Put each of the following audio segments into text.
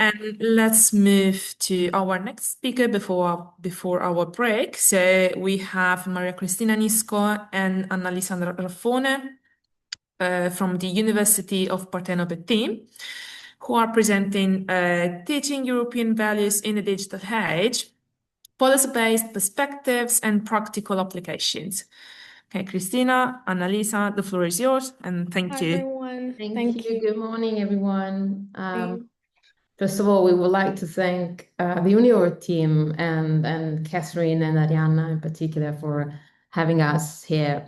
And let's move to our next speaker before our break. So we have Maria Cristina Nisco and Analissa Raffone from the University of Partenopea team, who are presenting Teaching European Values in the Digital Age, Policy-Based Perspectives and Practical Applications. Okay, Cristina, Analisa, the floor is yours, and thank Hi, you. everyone. Thank you. Good morning, everyone. Thank- First of all, we would like to thank the Unior team and Catherine and Arianna in particular for having us here.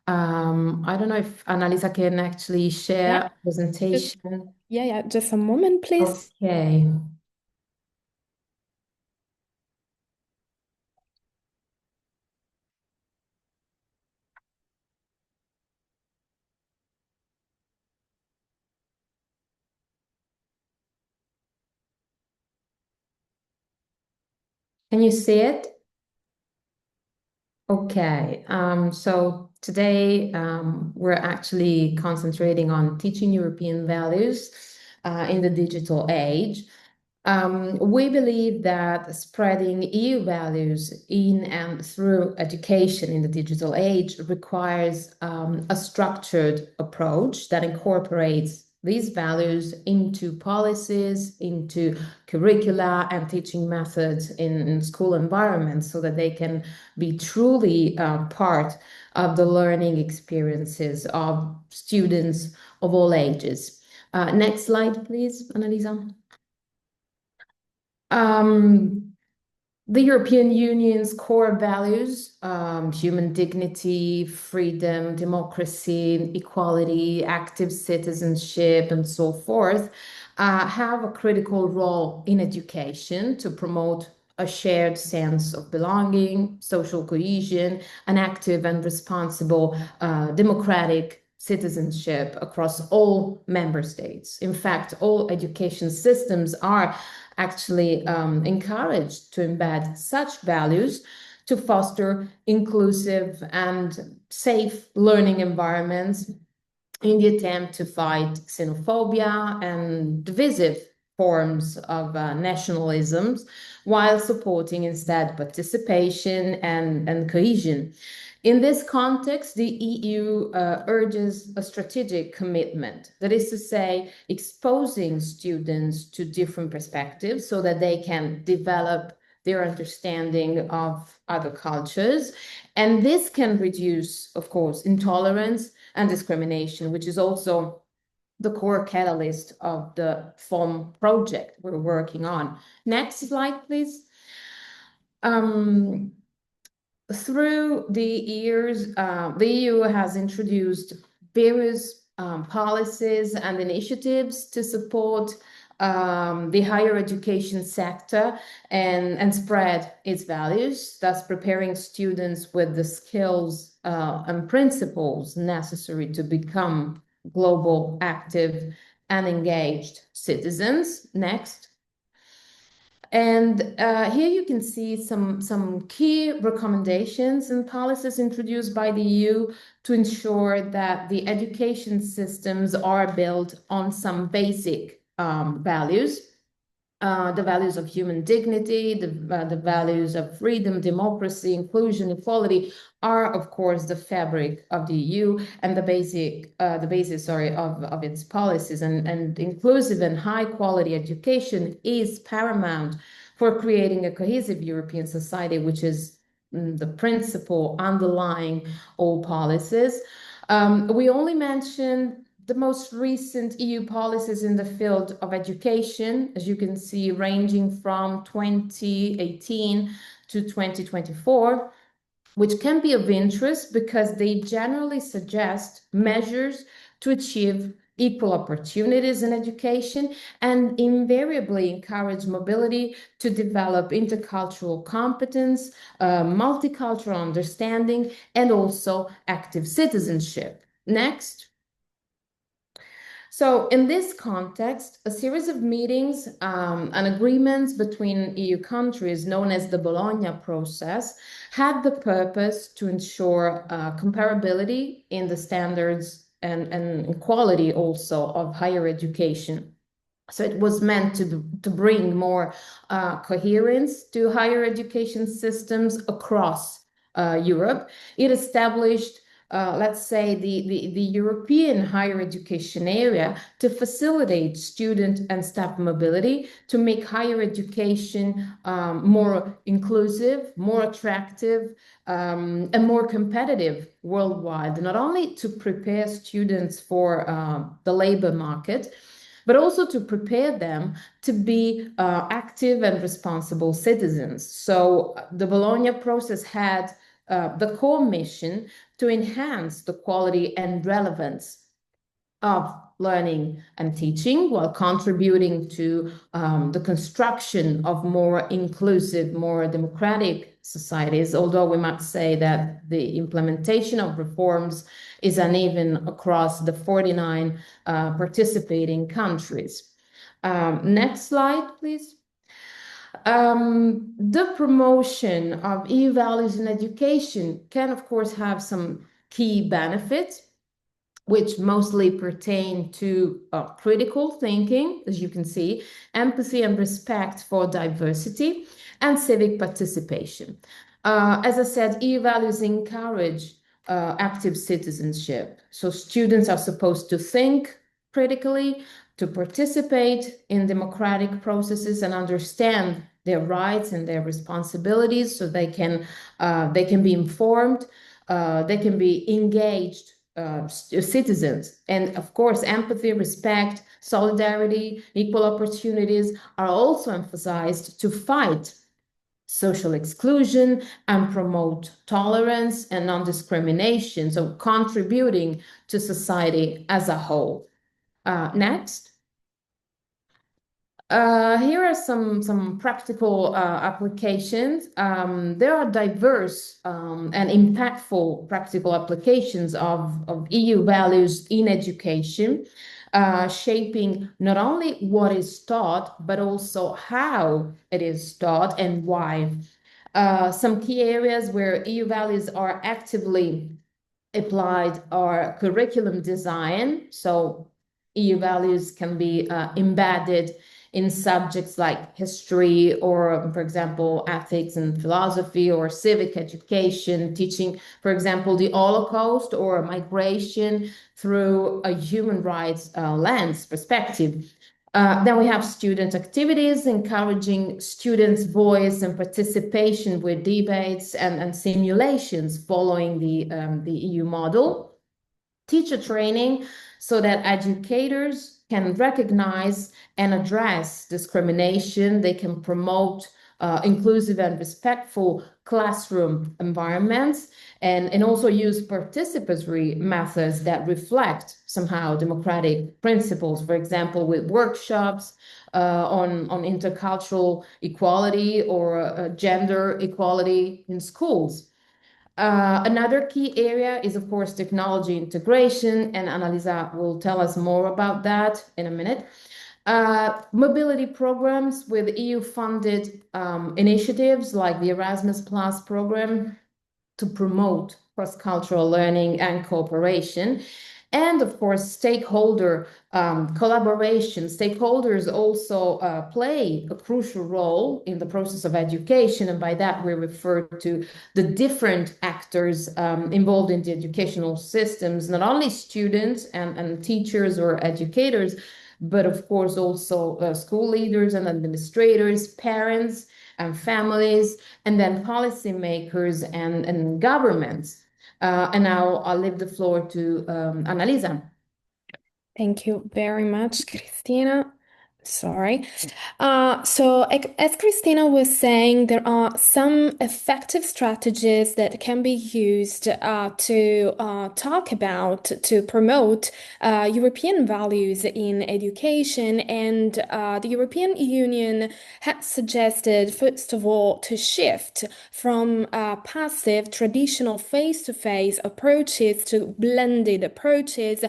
I don't know if Annalisa can actually share Yeah. a presentation. Just a moment, please. Okay. Can you see it? Okay, so today we're actually concentrating on teaching European values in the digital age. We believe that spreading EU values in and through education in the digital age requires a structured approach that incorporates these values into policies, into curricula and teaching methods in school environments so that they can be truly part of the learning experiences of students of all ages. Next slide, please, Annalisa. The European Union's core values, human dignity, freedom, democracy, equality, active citizenship, and so forth, have a critical role in education to promote a shared sense of belonging, social cohesion, an active and responsible democratic citizenship across all member states. In fact, all education systems are actually encouraged to embed such values to foster inclusive and safe learning environments in the attempt to fight xenophobia and divisive forms of nationalisms while supporting instead participation and cohesion. In this context, the EU urges a strategic commitment, that is to say, exposing students to different perspectives so that they can develop their understanding of other cultures. And this can reduce, of course, intolerance and discrimination, which is also the core catalyst of the FOM project we're working on. Next slide, please. Through the years, the EU has introduced various policies and initiatives to support the higher education sector and spread its values, thus preparing students with the skills and principles necessary to become global, active, and engaged citizens. Next. And here you can see some key recommendations and policies introduced by the EU to ensure that the education systems are built on some basic values. The values of human dignity, the values of freedom, democracy, inclusion, equality are, of course, the fabric of the EU and the basis, of its policies. And inclusive and high quality education is paramount for creating a cohesive European society, which is the principle underlying all policies. We only mentioned the most recent EU policies in the field of education, as you can see, ranging from 2018 to 2024, which can be of interest because they generally suggest measures to achieve equal opportunities in education and invariably encourage mobility to develop intercultural competence, multicultural understanding, and also active citizenship. Next. So in this context, a series of meetings and agreements between EU countries known as the Bologna process had the purpose to ensure comparability in the standards and quality also of higher education. So it was meant to bring more coherence to higher education systems across Europe. It established, let's say, the European higher education area to facilitate student and staff mobility, to make higher education more inclusive, more attractive, and more competitive worldwide, not only to prepare students for the labor market, but also to prepare them to be active and responsible citizens. So the Bologna process had the core mission to enhance the quality and relevance of learning and teaching while contributing to the construction of more inclusive, more democratic societies, although we must say that the implementation of reforms is uneven across the 49 participating countries. Next slide, please. The promotion of EU values in education can, of course, have some key benefits, which mostly pertain to critical thinking, as you can see, empathy and respect for diversity, and civic participation. As I said, EU values encourage active citizenship. So students are supposed to think critically, to participate in democratic processes and understand their rights and their responsibilities, so they can be informed, they can be engaged citizens. And of course, empathy, respect, solidarity, equal opportunities are also emphasized to fight social exclusion and promote tolerance and non-discrimination, so contributing to society as a whole. Next. Here are some practical applications. There are diverse and impactful practical applications of EU values in education, shaping not only what is taught, but also how it is taught and why. Some key areas where EU values are actively applied are curriculum design. So EU values can be embedded in subjects like history or, for example, ethics and philosophy, or civic education, teaching, for example, the Holocaust or migration through a human rights lens perspective. Then we have student activities, encouraging students' voice and participation with debates and simulations following the EU model. Teacher training, so that educators can recognize and address discrimination. They can promote inclusive and respectful classroom environments, and also use participatory methods that reflect somehow democratic principles, for example, with workshops on intercultural equality or gender equality in schools. Another key area is, of course, technology integration, and Analissa will tell us more about that in a minute. Mobility programs with EU-funded initiatives like the Erasmus Plus program to promote cross-cultural learning and cooperation. And of course, stakeholder collaboration. Stakeholders also play a crucial role in the process of education. And by that, we refer to the different actors involved in the educational systems, not only students and teachers or educators, but of course also school leaders and administrators, parents and families, and then policymakers and governments. And now I'll leave the floor to Analissa. Thank you very much, Cristina. Sorry. So as Cristina was saying, there are some effective strategies that can be used to talk about, to promote European values in education. And the European Union has suggested, first of all, to shift from passive, traditional face-to-face approaches to blended approaches,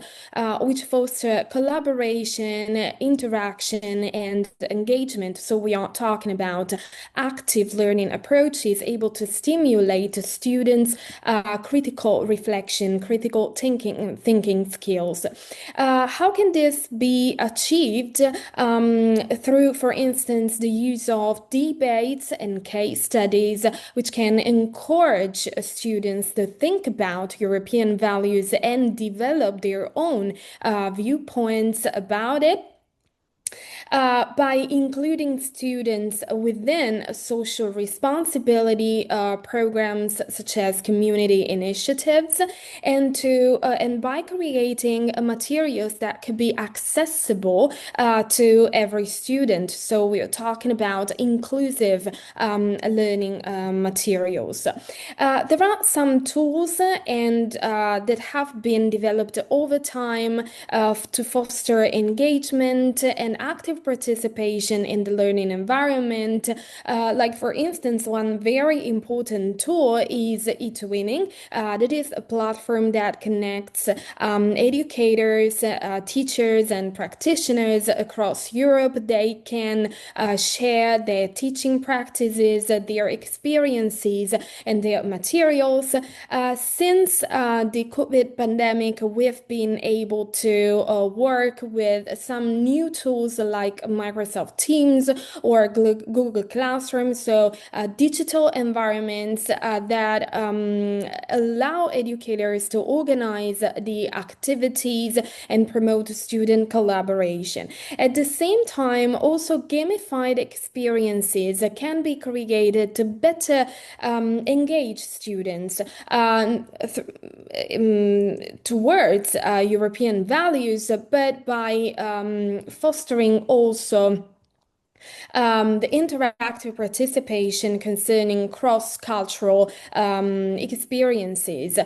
which foster collaboration, interaction, and engagement. So we are talking about active learning approaches able to stimulate students' critical reflection, critical thinking skills. How can this be achieved through, for instance, the use of debates and case studies, which can encourage students to think about European values and develop their own viewpoints about it? By including students within social responsibility programs such as community initiatives, and by creating materials that could be accessible to every student. So we are talking about inclusive learning materials. There are some tools and that have been developed over time to foster engagement and active participation in the learning environment. Like for instance, one very important tool is eTwinning. That is a platform that connects educators, teachers, and practitioners across Europe. They can share their teaching practices, their experiences, and their materials. Since the COVID pandemic, we've been able to work with some new tools like Microsoft Teams or Google Classroom, so digital environments that allow educators to organize the activities and promote student collaboration. At the same time, also gamified experiences can be created to better engage students towards European values, but by fostering also the interactive participation concerning cross-cultural experiences.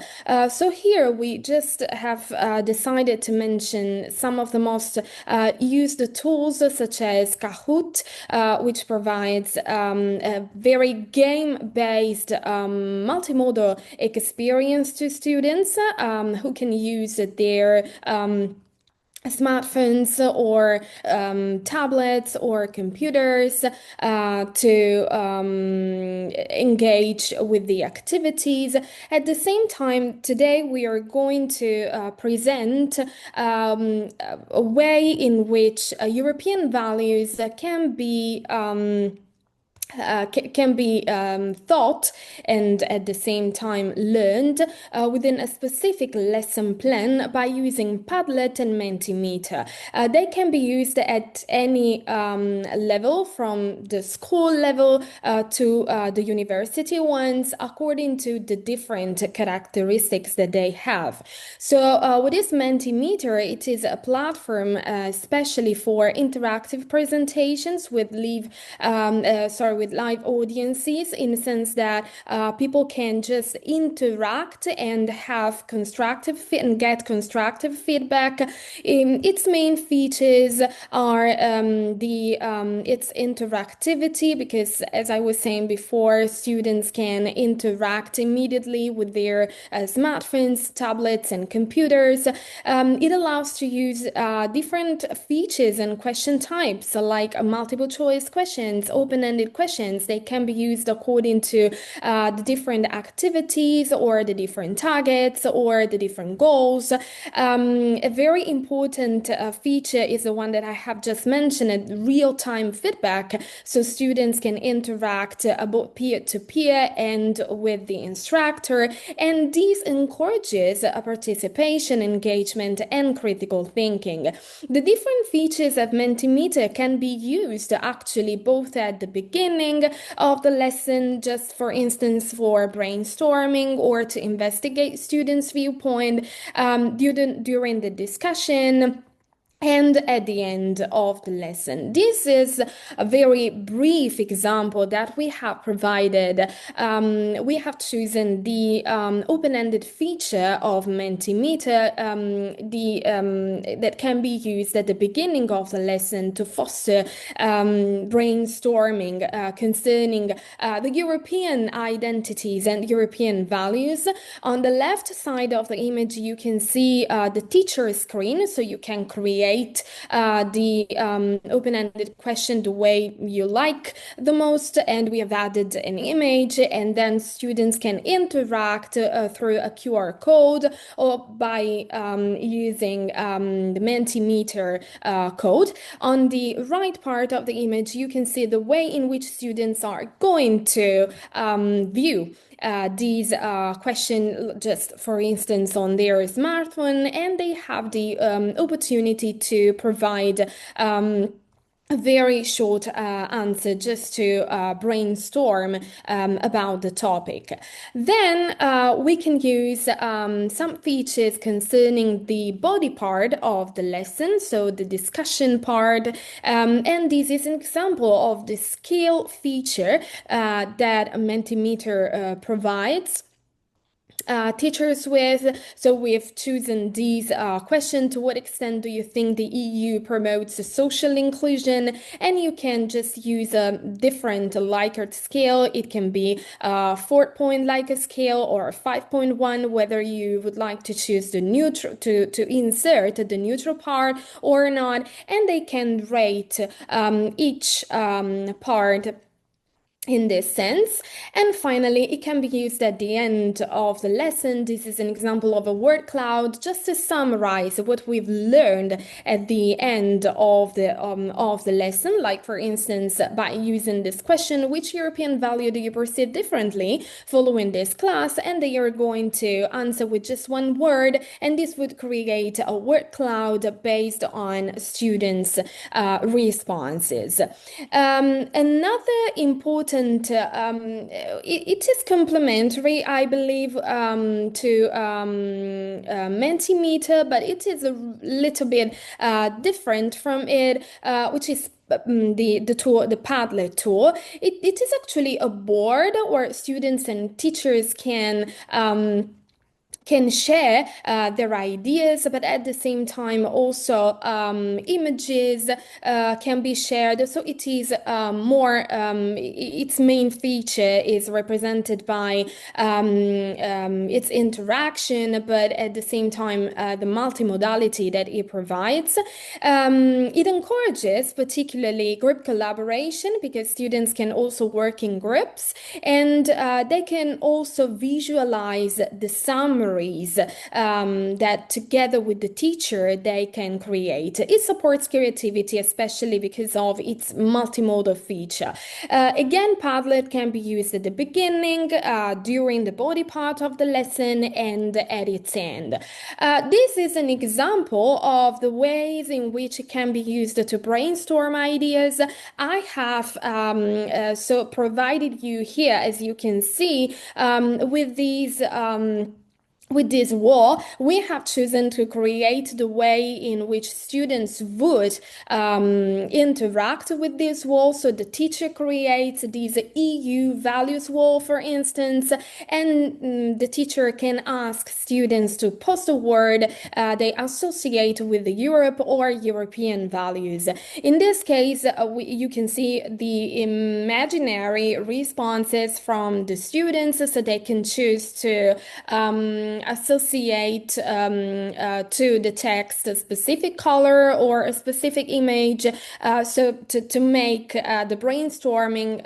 So here we just have decided to mention some of the most used tools such as Kahoot, which provides a very game-based multimodal experience to students who can use their smartphones or tablets or computers to engage with the activities. At the same time, today we are going to present a way in which European values can be thought and at the same time learned within a specific lesson plan by using Padlet and Mentimeter. They can be used at any level, from the school level to the university ones, according to the different characteristics that they have. So what is Mentimeter? It is a platform especially for interactive presentations with live audiences, in the sense that people can just interact and have get constructive feedback. Its main features are its interactivity, because as I was saying before, students can interact immediately with their smartphones, tablets, and computers. It allows to use different features and question types, like multiple choice questions, open-ended questions. They can be used according to the different activities or the different targets or the different goals. A very important feature is the one that I have just mentioned, real-time feedback. So students can interact both peer-to-peer and with the instructor, and this encourages participation, engagement, and critical thinking. The different features of Mentimeter can be used actually both at the beginning of the lesson, just for instance for brainstorming or to investigate students' viewpoint, during the discussion, and at the end of the lesson. This is a very brief example that we have provided. We have chosen the open-ended feature of Mentimeter that can be used at the beginning of the lesson to foster brainstorming concerning the European identities and European values. On the left side of the image, you can see the teacher screen, so you can create create the open-ended question the way you like the most, and we have added an image, and then students can interact through a QR code or by using the Mentimeter code. On the right part of the image, you can see the way in which students are going to view these questions, just for instance, on their smartphone, and they have the opportunity to provide a very short answer just to brainstorm about the topic. Then we can use some features concerning the body part of the lesson, so the discussion part, and this is an example of the skill feature that Mentimeter provides teachers with. So we've chosen these questions. To what extent do you think the EU promotes social inclusion? And you can just use a different Likert scale. It can be a 4-point Likert scale or a 5.1, whether you would like to choose the neutral to insert the neutral part or not. And they can rate each part in this sense. And finally, it can be used at the end of the lesson. This is an example of a word cloud, just to summarize what we've learned at the end of the lesson. Like, for instance, by using this question, which European value do you perceive differently following this class? And they are going to answer with just one word, and this would create a word cloud based on students' responses. Another important it is complementary, I believe, to Mentimeter, but it is a little bit different from it, which is the tool, the Padlet tool. It is actually a board where students and teachers can share their ideas, but at the same time also images can be shared. So it is more, its main feature is represented by its interaction, but at the same time the multimodality that it provides. It encourages particularly group collaboration, because students can also work in groups, and they can also visualize the summary that together with the teacher they can create. It supports creativity, especially because of its multimodal feature. Again, Padlet can be used at the beginning, during the body part of the lesson, and at its end. This is an example of the ways in which it can be used to brainstorm ideas. I have so provided you here, as you can see, with these with this wall, we have chosen to create the way in which students would interact with this wall. So the teacher creates this EU values wall, for instance, and the teacher can ask students to post a word they associate with Europe or European values. In this case, you can see the imaginary responses from the students, so they can choose to associate to the text a specific color or a specific image, so to make the brainstorming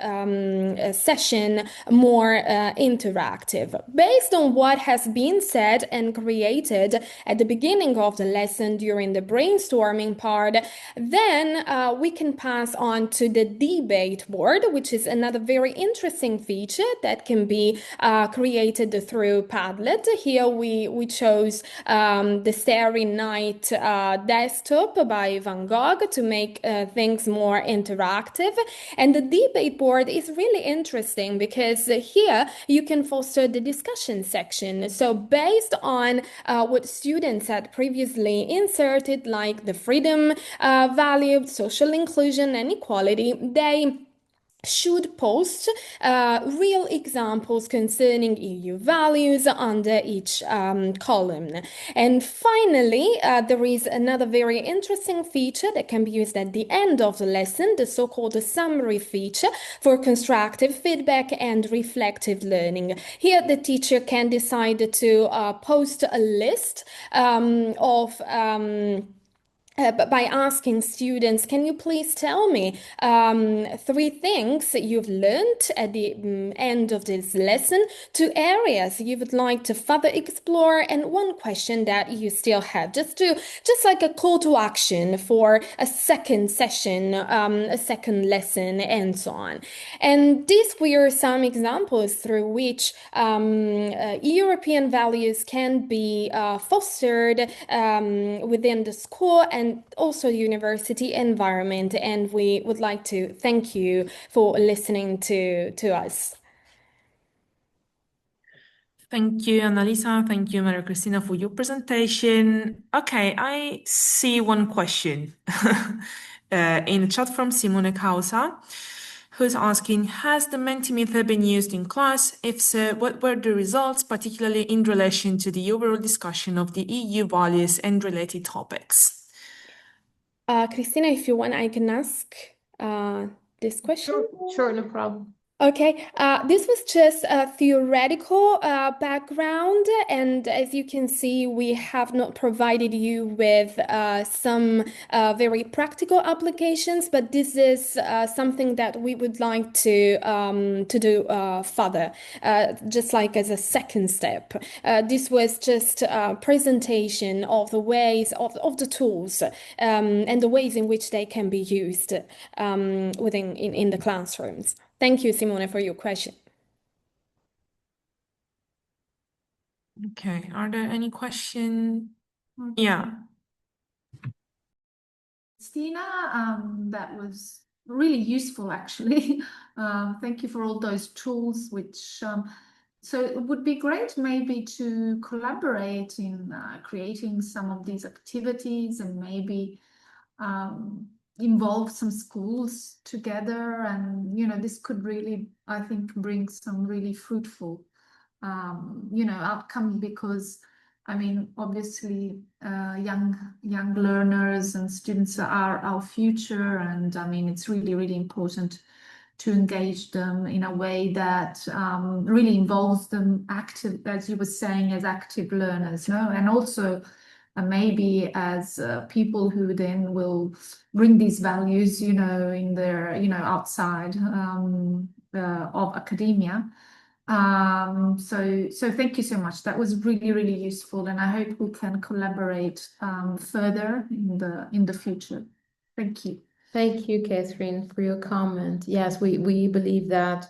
session more interactive. Based on what has been said and created at the beginning of the lesson during the brainstorming part, then we can pass on to the debate board, which is another very interesting feature that can be created through Padlet. Here we chose the Starry Night desktop by Van Gogh to make things more interactive. And the debate board is really interesting because here you can foster the discussion section. So based on what students had previously inserted, like the freedom value, social inclusion, and equality, they should post real examples concerning EU values under each column. And finally, there is another very interesting feature that can be used at the end of the lesson, the so-called summary feature for constructive feedback and reflective learning. Here, the teacher can decide to post a list of but by asking students, can you please tell me three things that you've learned at the end of this lesson, two areas you would like to further explore, and one question that you still have, just like a call to action for a second session, a second lesson, and so on. And these were some examples through which European values can be fostered within the school and also university environment. And we would like to thank you for listening to us. Thank you, Analissa. Thank you, Maria Cristina, for your presentation. Okay, I see one question in the chat from Simone Causa, who's asking, has the Mentimeter been used in class? If so, what were the results, particularly in relation to the overall discussion of the EU values and related topics? Cristina, if you want, I can ask this question. Sure, no problem. Okay, this was just a theoretical background, and as you can see, we have not provided you with some very practical applications, but this is something that we would like to do further, just like as a second step. This was just a presentation of the ways of the tools and the ways in which they can be used in the classrooms. Thank you, Simone, for your question. Okay, are there any questions? Yeah. Christina, that was really useful, actually. Thank you for all those tools, so it would be great maybe to collaborate in creating some of these activities and maybe involve some schools together. And, this could really, I think, bring some really fruitful, outcome, because obviously, young learners and students are our future, and it's really, really important to engage them in a way that really involves them active, as you were saying, as active learners, and also maybe as people who then will bring these values, in their, outside of academia. So thank you so much. That was really, really useful, and I hope we can collaborate further in the future. Thank you. Thank you, Catherine, for your comment. Yes, we believe that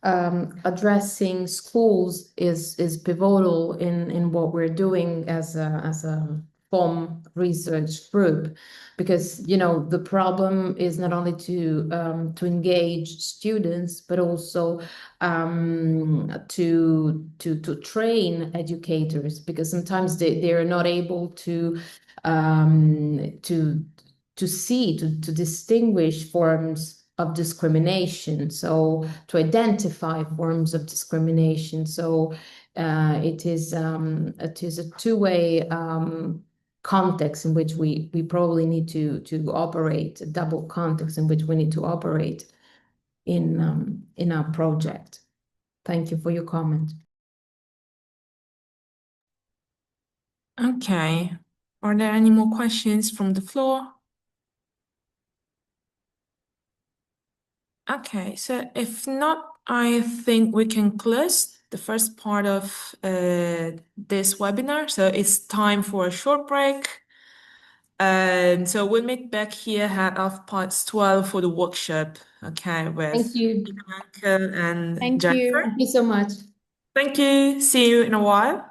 addressing schools is pivotal in what we're doing as a FOM research group, because the problem is not only to engage students, but also to train educators, because sometimes they are not able to distinguish forms of discrimination, so to identify forms of discrimination. So it is a two-way context in which we probably need to operate, a double context in which we need to operate in our project. Thank you for your comment. Okay. Are there any more questions from the floor? Okay, so if not, I think we can close the first part of this webinar. So it's time for a short break. So we'll meet back here at 12:30 for the workshop. Okay, with Thank you. Bianca and Thank Jennifer. you. Thank you so much. Thank you. See you in a while.